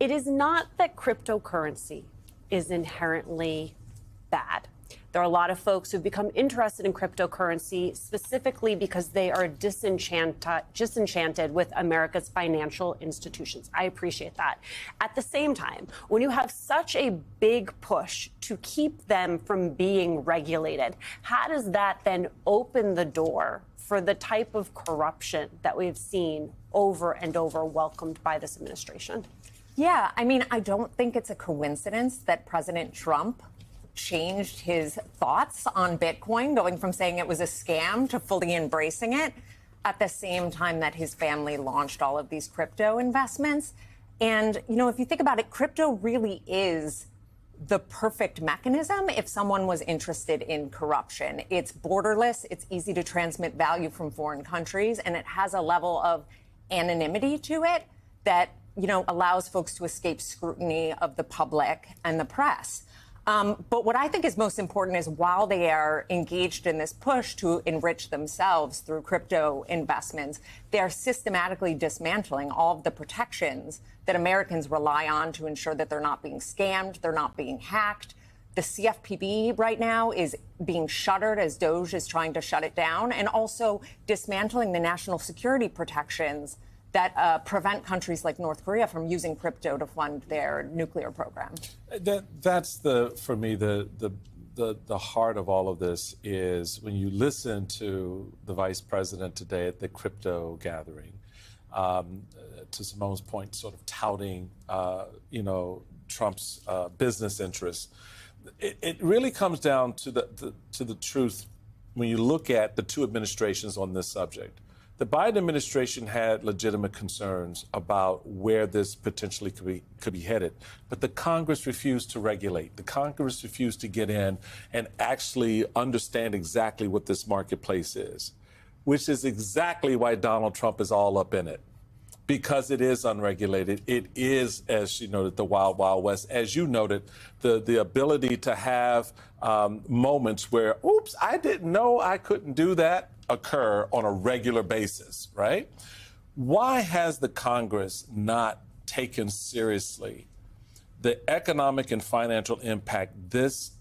It is not that cryptocurrency is inherently bad. There are a lot of folks who've become interested in cryptocurrency specifically because they are disenchanted with America's financial institutions. I appreciate that. At the same time, when you have such a big push to keep them from being regulated, how does that then open the door for the type of corruption that we've seen over and over welcomed by this administration? Yeah, I mean, I don't think it's a coincidence that President Trump changed his thoughts on Bitcoin, going from saying it was a scam to fully embracing it at the same time that his family launched all of these crypto investments. And, you know, if you think about it, crypto really is the perfect mechanism if someone was interested in corruption. It's borderless, it's easy to transmit value from foreign countries, and it has a level of anonymity to it that, you know, allows folks to escape scrutiny of the public and the press. But what I think is most important is while they are engaged in this push to enrich themselves through crypto investments, they are systematically dismantling all of the protections that Americans rely on to ensure that they're not being scammed, they're not being hacked. The CFPB right now is being shuttered as DOJ is trying to shut it down, and also dismantling the national security protections that prevent countries like North Korea from using crypto to fund their nuclear program. That's for me, the heart of all of this is when you listen to the vice president today at the crypto gathering, to Simone's point, sort of touting, Trump's business interests. It really comes down to the truth when you look at the two administrations on this subject. The Biden administration had legitimate concerns about where this potentially could be headed, but the Congress refused to regulate. The Congress refused to get in and actually understand exactly what this marketplace is, which is exactly why Donald Trump is all up in it, because it is unregulated. It is, as she noted, the wild, wild west. As you noted, the ability to have moments where, oops, I didn't know I couldn't do that, occur on a regular basis, right? Why has the Congress not taken seriously the economic and financial impact this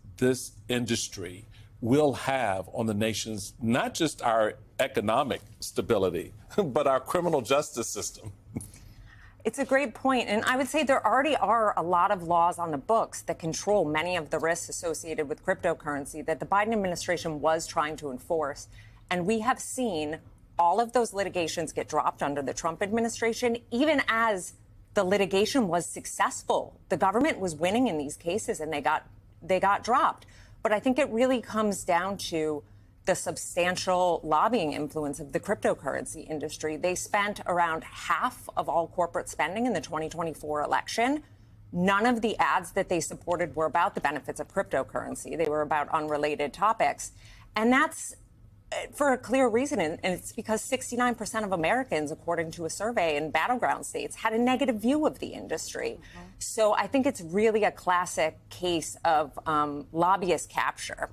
industry will have on the nation's, not just our economic stability, but our criminal justice system? It's a great point. And I would say there already are a lot of laws on the books that control many of the risks associated with cryptocurrency that the Biden administration was trying to enforce. And we have seen all of those litigations get dropped under the Trump administration, even as the litigation was successful. The government was winning in these cases and they got dropped. But I think it really comes down to the substantial lobbying influence of the cryptocurrency industry. They spent around half of all corporate spending in the 2024 election. None of the ads that they supported were about the benefits of cryptocurrency. They were about unrelated topics. And that's for a clear reason, and it's because 69% of Americans, according to a survey in battleground states, had a negative view of the industry. Mm-hmm. So I think it's really a classic case of lobbyist capture.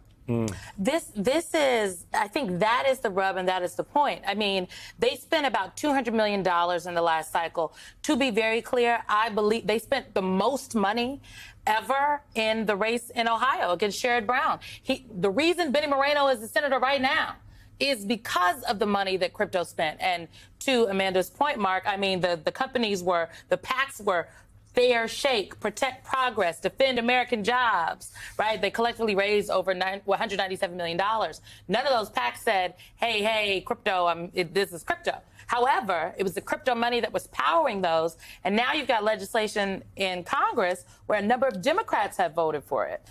This is, I think that is the rub and that is the point. I mean, they spent about $200 million in the last cycle. To be very clear, I believe they spent the most money ever in the race in Ohio against Sherrod Brown. The reason Benny Moreno is the senator right now is because of the money that crypto spent. And to Amanda's point, Mark, I mean, the PACs were Fair Shake, Protect Progress, Defend American Jobs, right? They collectively raised over $197 million. None of those PACs said, hey, crypto, this is crypto. However, it was the crypto money that was powering those. And now you've got legislation in Congress where a number of Democrats have voted for it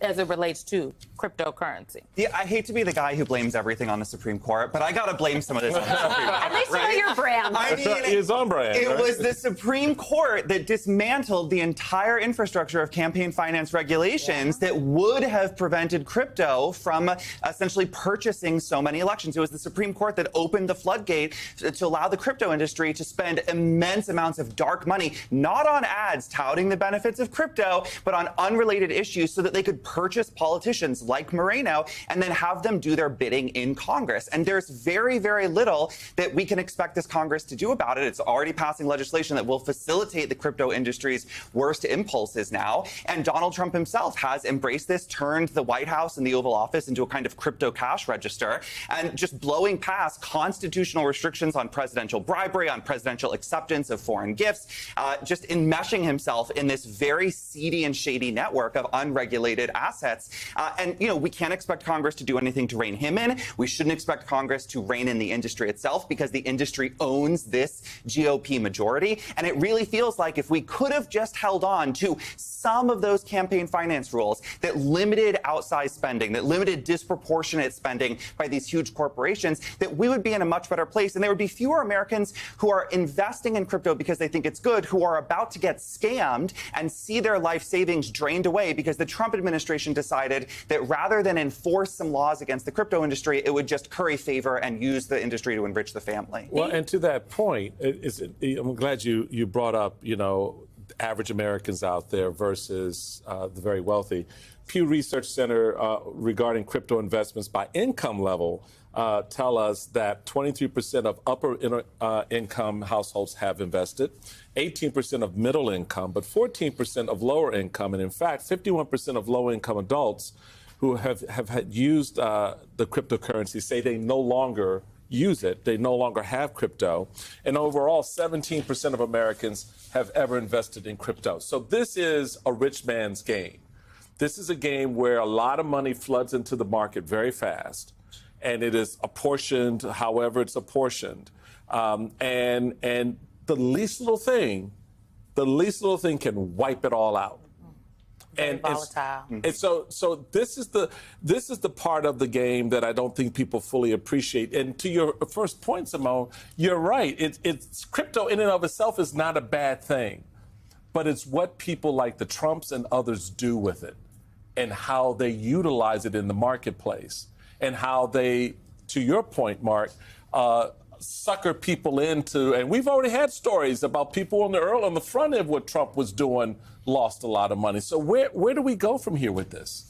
as it relates to cryptocurrency. Yeah, I hate to be the guy who blames everything on the Supreme Court, but I got to blame some of this on the Supreme Court. At least right? for your brand. I mean, his own brand. It right? was the Supreme Court that dismantled the entire infrastructure of campaign finance regulations that would have prevented crypto from essentially purchasing so many elections. It was the Supreme Court that opened the floodgate to allow the crypto industry to spend immense amounts of dark money, not on ads touting the benefits of crypto, but on unrelated issues so that they could purchase politicians like Moreno and then have them do their bidding in Congress. And there's very, very little that we can expect this Congress to do about it. It's already passing legislation that will facilitate the crypto industry's worst impulses now. And Donald Trump himself has embraced this, turned the White House and the Oval Office into a kind of crypto cash register, and just blowing past constitutional restrictions on presidential bribery, on presidential acceptance of foreign gifts, just enmeshing himself in this very seedy and shady network of unregulated assets. And, you know, we can't expect Congress to do anything to rein him in. We shouldn't expect Congress to rein in the industry itself, because the industry owns this GOP majority. And it really feels like if we could have just held on to some of those campaign finance rules that limited outsized spending, that limited disproportionate spending by these huge corporations, that we would be in a much better place. And there would be fewer Americans who are investing in crypto because they think it's good, who are about to get scammed and see their life savings drained away because the Trump administration decided that rather than enforce some laws against the crypto industry, it would just curry favor and use the industry to enrich the family. Well, and to that point, I'm glad you brought up, you know, average Americans out there versus the very wealthy. Pew Research Center regarding crypto investments by income level tell us that 23% of upper income households have invested, 18% of middle income, but 14% of lower income. And in fact, 51% of low income adults who have had used the cryptocurrency say they no longer use it. They no longer have crypto. And overall, 17% of Americans have ever invested in crypto. So this is a rich man's game. This is a game where a lot of money floods into the market very fast, and it is apportioned however it's apportioned. And the least little thing can wipe it all out. And volatile. And so this is the part of the game that I don't think people fully appreciate. And to your first point, Simone, you're right. It's crypto in and of itself is not a bad thing, but it's what people like the Trumps and others do with it, and how they utilize it in the marketplace, and how they, to your point, Mark, sucker people into, and we've already had stories about people on the front end of what Trump was doing lost a lot of money. So where do we go from here with this?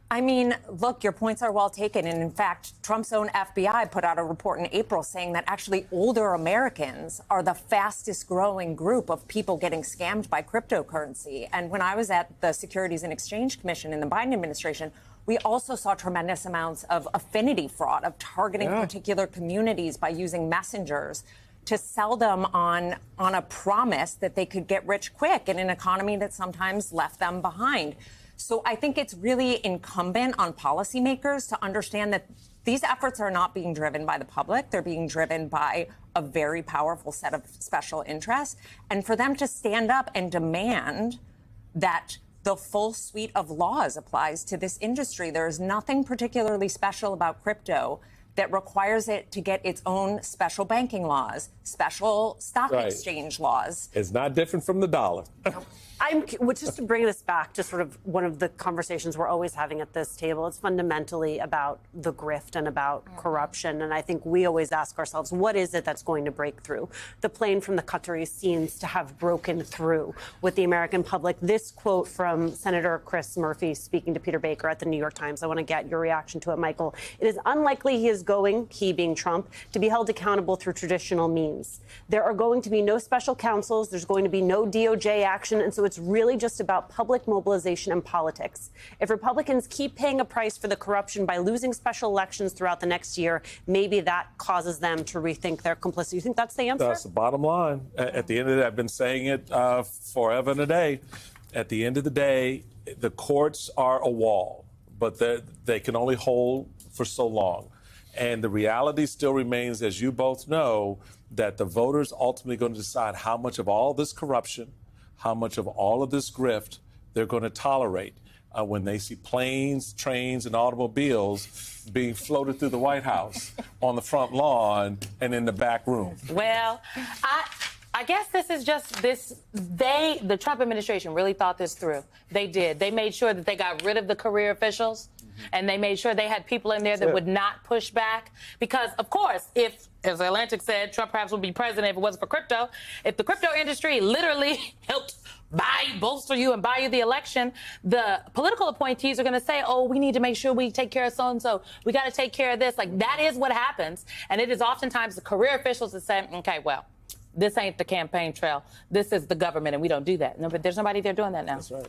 I mean, look, your points are well taken. And in fact, Trump's own FBI put out a report in April saying that actually older Americans are the fastest growing group of people getting scammed by cryptocurrency. And when I was at the Securities and Exchange Commission in the Biden administration, we also saw tremendous amounts of affinity fraud, of targeting particular communities by using messengers to sell them on a promise that they could get rich quick in an economy that sometimes left them behind. So I think it's really incumbent on policymakers to understand that these efforts are not being driven by the public. They're being driven by a very powerful set of special interests. And for them to stand up and demand that the full suite of laws applies to this industry. There is nothing particularly special about crypto that requires it to get its own special banking laws, special stock exchange laws. It's not different from the dollar. Just to bring this back to sort of one of the conversations we're always having at this table, it's fundamentally about the grift and about corruption. And I think we always ask ourselves, what is it that's going to break through? The plane from the Qatari seems to have broken through with the American public. This quote from Senator Chris Murphy speaking to Peter Baker at the New York Times. I want to get your reaction to it, Michael. It is unlikely he being Trump, to be held accountable through traditional means. There are going to be no special counsels. There's going to be no DOJ action. And so it's really just about public mobilization and politics. If Republicans keep paying a price for the corruption by losing special elections throughout the next year, maybe that causes them to rethink their complicity. You think that's the answer? That's the bottom line. At the end of the day, I've been saying it forever and a day. At the end of the day, the courts are a wall, but they can only hold for so long. And the reality still remains, as you both know, that the voters ultimately going to decide how much of all this corruption, how much of all of this grift they're going to tolerate when they see planes, trains, and automobiles being floated through the White House on the front lawn and in the back room. Well, I guess this is just this. The Trump administration really thought this through. They did. They made sure that they got rid of the career officials. And they made sure they had people in there that would not push back. Because, of course, if, as Atlantic said, Trump perhaps would be president if it wasn't for crypto. If the crypto industry literally helped bolster you and buy you the election, the political appointees are going to say, oh, we need to make sure we take care of so-and-so. We got to take care of this. Like, that is what happens. And it is oftentimes the career officials that say, okay, well, this ain't the campaign trail. This is the government, and we don't do that. No, but there's nobody there doing that now. That's right.